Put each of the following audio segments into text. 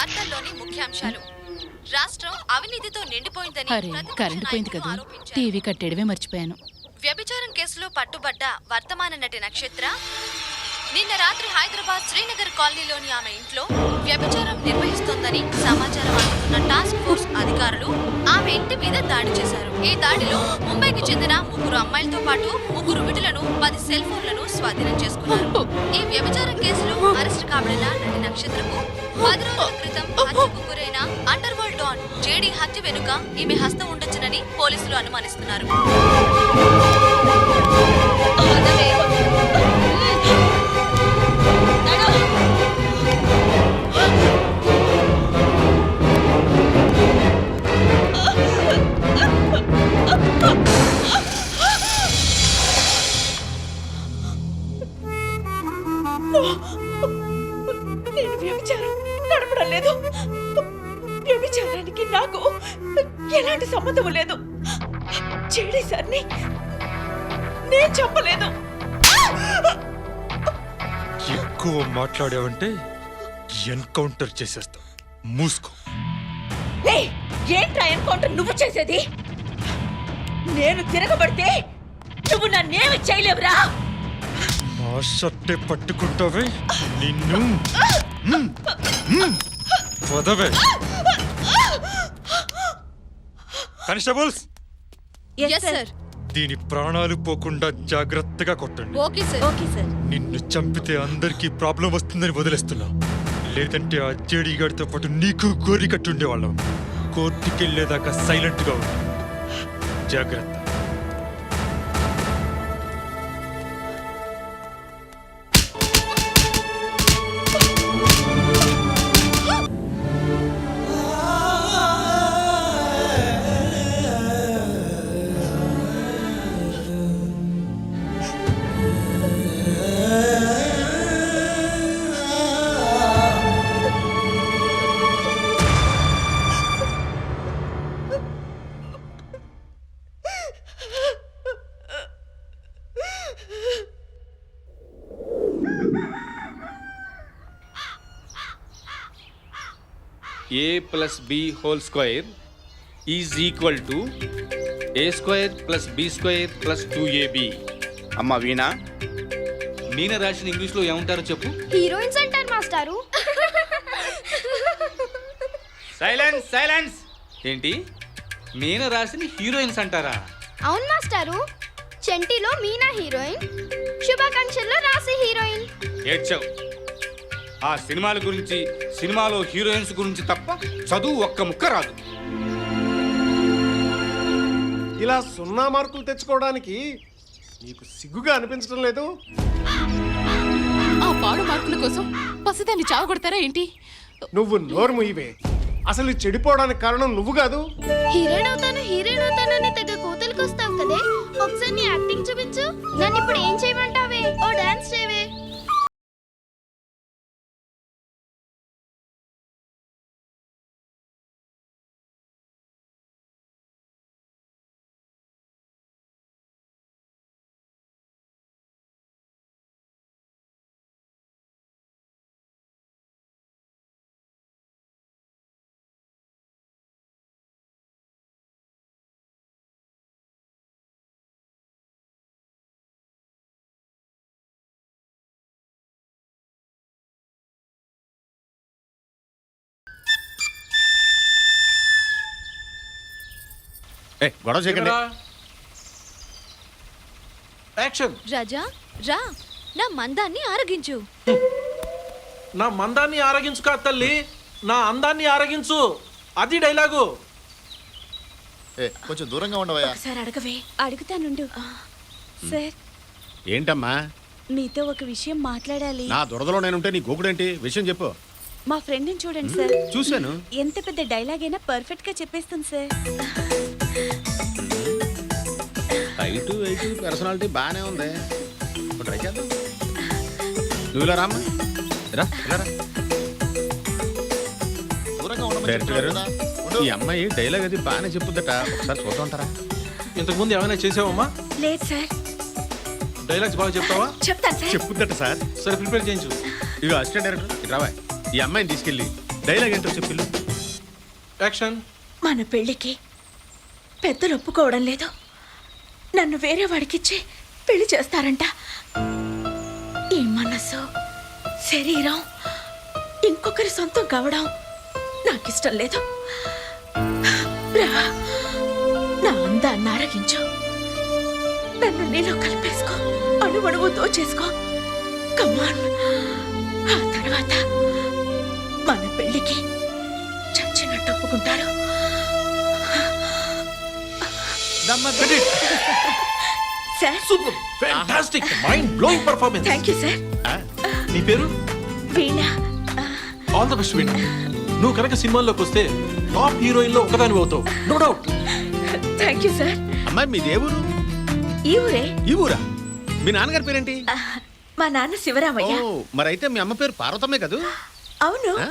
వార్తల్లోని ముఖ్యాంశాలు. రాష్ట్రం అవినీతితో నిండిపోయిందని కరెంట్ పోయింది కదా, టీవీ కట్టేయడమే మర్చిపోయాను. వ్యభిచారం కేసులో పట్టుబడ్డ వర్తమాన నటి నక్షత్ర నిన్న రాత్రి హైదరాబాద్ శ్రీనగర్ కాలనీలోని ఆమె ఇంట్లో వ్యభిచారం నిర్వహిస్తోందని సమాచారం అందుకున్న టాస్క్ ఫోర్స్ అధికారులు ఆమె ఇంటి మీద దాడి చేశారు. ఈ దాడిలో ముంబైకి చెందిన 3 అమ్మాయిలతో పాటు 3 విటులను 10 సెల్ ఫోన్లను స్వాధీనం చేసుకున్నారు. ఈ వ్యభిచారం కేసులో అరెస్ట్ కాబడిన నటి నక్షత్రకు 10 రోజుల క్రితం హత్యకు గురైన అండర్ వరల్డ్ డాన్ జేడీ హత్య వెనుక ఈమె హస్తం ఉండొచ్చునని పోలీసులు అనుమానిస్తున్నారు. నేను వ్యభిచారం నడపడం లేదు. వ్యభిచారానికి నాకు ఎలాంటి సంబంధం లేదు. జేడీ సార్ని నేను చెప్పలేదు. ఎక్కువ మాట్లాడావంటే ఎన్కౌంటర్ చేసేస్తా. మూసుకో. ఏంట్రా ఎన్కౌంటర్ నువ్వు చేసేది? నేను తిరగబడితే నువ్వు నన్నేమి చేయలేవురా. నా షర్టే పట్టుకుంటావే నిన్ను. వదవే. కానిస్టేబుల్స్, దీని ప్రాణాలు పోకుండా జాగ్రత్తగా కొట్టండి. Okay sir. నిన్ను చంపితే అందరికీ ప్రాబ్లం వస్తుందని వదిలేస్తున్నా. లేదంటే ఆ జేడీ గారితో పాటు నీకు గోరి కట్టి ఉండేవాళ్ళం. కోర్టుకెళ్లేదాకా సైలెంట్ గా ఉండు. జాగ్రత్త. a plus b whole square is equal to a square plus b square plus 2ab. అమ్మా వీణా, మీన రాసిన ఇంగ్లీష్లో ఏమంటారో చెప్పు. హీరోయిన్స్ అంటారు మాస్టారు. సైలెన్స్. ఏంటి మీన రాసిన హీరోయిన్స్ అంటారా? అవును మాస్టారు. చెంటిలో మీనా హీరోయిన్, శుభాకాంక్షల్లో రాసి హీరోయిన్. ఏడ్చావు. ఆ సినిమాల గురించి, సినిమాలో హీరోయిన్స్ గురించి తప్ప చదువు ఒక్క ముక్క రాదు. ఇలా 0 మార్కులు తెచ్చుకోవడానికి నీకు సిగ్గుగా అనిపించడం లేదు? ఆ పాడు మార్కుల కోసం పసిదాన్ని చావగొడతారా ఏంటి? నువ్వు నోరు ముయ్యవే. అసలు చెడిపోవడానికి కారణం నువ్వు కాదు. హీరోయిన్ అవుతానని తెగ కూతురికి వస్తావు కదే. ఒకసారి నీ యాక్టింగ్ చూపించు. నన్ను ఇప్పుడు ఏం చేయమంటావే? ఓ డాన్స్ చేయవే. గొడవ చేయకండి. యాక్షన్. రాజా రా, నా మందాన్ని ఆరగించు. నా మందాన్ని ఆరగించు కా తల్లి, నా అందాన్ని ఆరగించు. అది డైలాగు. కొంచెం దూరంగా ఉండవయ్యా. ఒకసారి అడగవే. అడుగుతానుండు. సార్, ఏంటమ్మా? మీతో ఒక విషయం మాట్లాడాలి. నా దురదలో నేనుంటే నీ గోకుడేంటి? విషయం చెప్పు. మా ఫ్రెండ్ని చూడండి సార్. చూశాను. ఎంత పెద్ద డైలాగ్ అయినా పర్ఫెక్ట్ గా చెప్పేస్తుంది సార్. హైటు వెయిట్ పర్సనాలిటీ బాగానే ఉంది. ట్రై చేద్దాం. నువ్వు ఇలా రామ్మా. రా. డైరెక్టర్ గారు, ఈ అమ్మాయి డైలాగ్ అది బాగానే చెప్పుద్దట. ఒకసారి చూద్దాం అంటారా? ఇంతకుముందు ఏమైనా చేసావమ్మా? లేదు సార్. డైలాగ్స్ బాగా చెప్తావా? చెప్తాను సార్. చెప్పుద్దట సార్. సరే, ప్రిపేర్ చేయించు. ఇక అసిస్టెంట్ డైరెక్టర్ రావా. ఈ అమ్మాయిని తీసుకెళ్ళి డైలాగ్ ఏంటో చెప్పిల్లు. యాక్షన్. మన పెళ్ళికి పెద్దలు ఒప్పుకోవడం లేదు. నన్ను వేరే వాడికిచ్చి పెళ్లి చేస్తారంట. ఈ మనసు శరీరం ఇంకొకరి సొంతం కావడం నాకిష్టం లేదు. రా, నా అందాన్ని ఆరగించు. నన్ను నీలో కలిపేసుకో, అణువణువు దోచేసుకో. కమాన్. ఆ తర్వాత మన పెళ్ళికి చచ్చినట్టు ఒప్పుకుంటారు. Sir, super, fantastic, mind blowing performance. Thank you sir. నీ పేరు? Veena. All the best Veena. నువ్వు కనుక సినిమాల్లోకి వస్తే టాప్ హీరోయిన్ లో ఒకదాని అవుతావు, no doubt. Thank you sir. అమ్మాయి మీది ఏ ఊరు? ఈ ఊరే. ఈ ఊరా? మీ నాన్నగారి పేరేంటి? మా నాన్న శివరామయ్య. ఓ, మరైతే మీ అమ్మ పేరు పార్వతమ్మే కదూ? అవును. ఆ,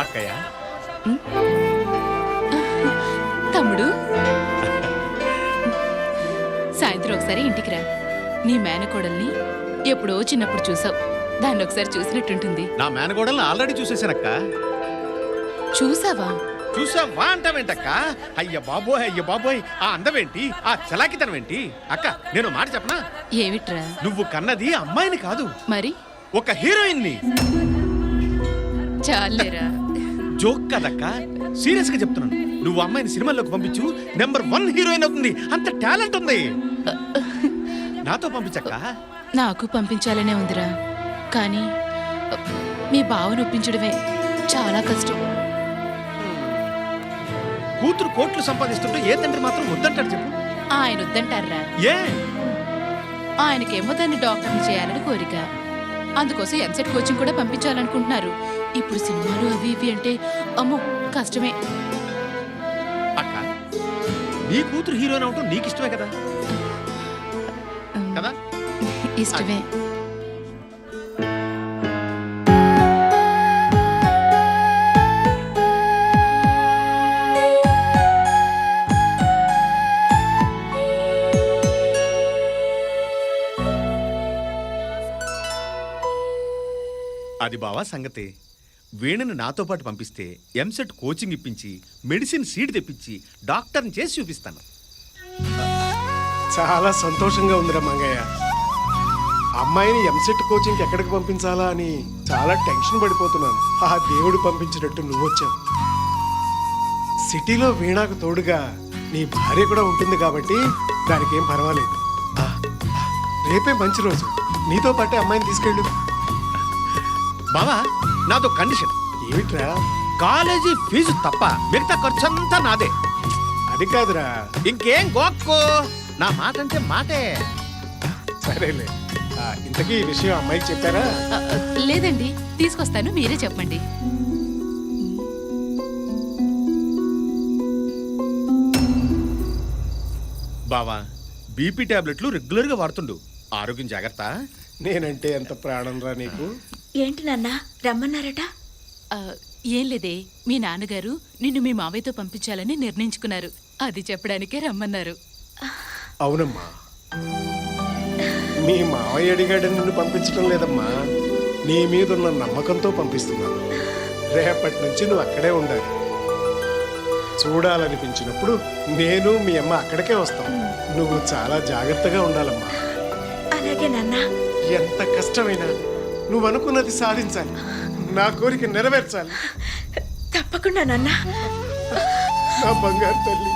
అక్కయ్య. తమ్ముడు, సాయంత్రం ఒకసారి ఇంటికి రా. నీ మేనకోడల్ని ఎప్పుడో చిన్నప్పుడు చూసావు. దాన్ని ఒకసారి చూసినట్టుంటుంది. నా మేనగోడల్ని ఆల్రెడీ చూసేసానక్క. చూసావా? చూసావా అంటావేంటక్క? అయ్య బాబోయ్, ఆ అందమేంటి, ఆ చలాకితనం ఏంటి? అక్క, నేను మాట చెప్పనా? ఏమిట్రా? నువ్వు కన్నది అమ్మాయిని కాదు, మరి ఒక హీరోయిన్ని. చాలేరా. జోక్ కదక్క, సీరియస్ గా చెప్తున్నాను. నువ్వు అమ్మాయిని సినిమాల్లోకి పంపించు, #1 హీరోయిన్ అవుతుంది. అంత టాలెంట్ ఉంది. నాతో పంపించక్క. నాకు పంపించాలనే ఉందిరా, కానీ మీ బావను ఒప్పించడమే చాలా కష్టం. కూతురు కోట్లు సంపాదిస్తుంటే ఏ తండ్రి మాత్రం వద్దంటాడు చెప్పు? ఆయన వద్దంటారా? ఏ? ఆయనకేమో దాన్ని డాక్టర్ని చేయాలని కోరిక. అందుకోసం ఎంసెట్ కోచింగ్ కూడా పంపించాలనుకుంటున్నారు. ఇప్పుడు సినిమాలు అవి ఇవి అంటే అమ్మో కష్టమే. అక్క, నీ కూతురు హీరోయిన్ అవటం నీకు ఇష్టమే కదా? కదా? ఇష్టమే. అది బావా సంగతి. వీణని నాతో పాటు పంపిస్తే ఎంసెట్ కోచింగ్ ఇప్పించి మెడిసిన్ సీట్ తెప్పించి డాక్టర్ని చేసి చూపిస్తాను. చాలా సంతోషంగా ఉందిరా మంగయ్య. అమ్మాయిని ఎంసెట్ కోచింగ్కి ఎక్కడికి పంపించాలా అని చాలా టెన్షన్ పడిపోతున్నాను. ఆ దేవుడు పంపించినట్టు నువ్వొచ్చావు. సిటీలో వీణాకు తోడుగా నీ భార్య కూడా ఉంటుంది కాబట్టి దానికి ఏం పర్వాలేదు. రేపే మంచి రోజు, నీతో పాటే అమ్మాయిని తీసుకెళ్ళు. బావా, నాతో కండిషన్. ఏమిట్రా? కాలేజీ ఫీజు తప్ప మిగతా ఖర్చంతా నాదే. అది కాదురా. ఇంకేం గోక్కో, నా మాట అంటే మాటే. సరేలే. ఇంతకీ ఈ విషయం అమ్మాయికి చెప్పారా? లేదండి, తీసుకొస్తాను, మీరే చెప్పండి. బావా, బీపీ టాబ్లెట్లు రెగ్యులర్ గా వాడుతుండు. ఆరోగ్యం జాగ్రత్త. నేనంటే ఎంత ప్రాణం రా నీకు. ఏంటి నాన్న రమ్మన్నారట? ఏం లేదే, మీ నాన్నగారు నిన్ను మీ మావయ్యతో పంపించాలని నిర్ణయించుకున్నారు. అది చెప్పడానికే రమ్మన్నారు. అవునమ్మా, మీ మావయ్య అడిగాడని నిన్ను పంపించడం లేదమ్మా. నీ మీదున్న నమ్మకంతో పంపిస్తున్నాను. రేపటి నుంచి నువ్వు అక్కడే ఉండాలి. చూడాలనిపించినప్పుడు నేను మీ అమ్మ అక్కడికే వస్తాం. నువ్వు చాలా జాగ్రత్తగా ఉండాలమ్మా. అలాగే నాన్న. ఎంత కష్టమైనా నువ్వు అనుకున్నది సాధించాలి. నా కోరిక నెరవేర్చాలి. తప్పకుండా నాన్న. నా బంగారు తల్లి.